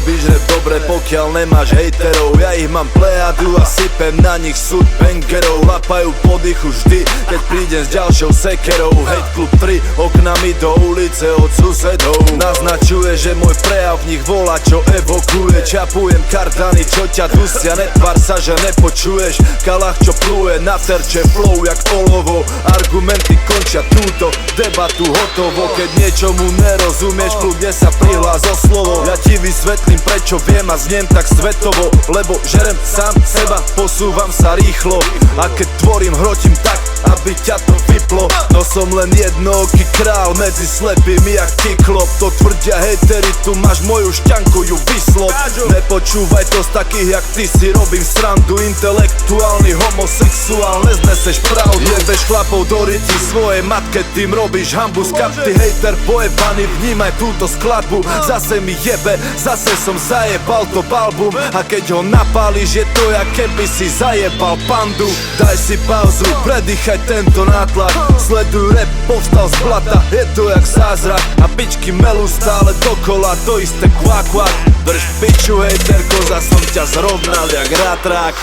robíš rap dobre, pokiaľ nemáš hejterov. Ja ich mám plejadu a sypem na nich súd bangerov. Lapajú po dychu vždy, keď prídem s ďalšou sekerou. Hate Club 3, oknami do ulice od susedov. Naznačuje, že môj prejav v nich volá, čo evokuje. Čapujem kardany, čo ťa dusia, netvár sa, že nepočuješ. Kalach, čo pluje na terče, flow jak olovo. Argumenty končia túto debatu hotovo. Keď niečomu nerozumieš, kľudne sa prihlás o slovo. Ja ti vysvetlím, prečo viem a zniem tak svetovo. Lebo žerem sám seba, posúvam sa rýchlo. A keď tvorím, hrotím tak, aby ťa to vyplo. No som len jednooký král medzi slepými jak kyklop. To tvrdia hejteri, tu máš moju šťanku, ju vyslop. Nepočúvaj to z takých jak ty, si robím srandu. Intelektuálny homosexuál, nezneseš pravdu. Jebeš chlapov do ryti svojej matke, tým robíš hambu. Skapty hejter pojebaný, vnímaj túto skladbu. Zase mi jebe, zase som zajebal to album. A keď ho napáliš, je to jak keby si zajebal pandu. Daj si pauzu, predýchaj tento nátlak. Sleduj rap, povstal z blata, je to jak zázrak. A pičky melú stále dokola, to isté kvak kvak. Drž piču hejterko, za som ťa zrovnal jak rátrák.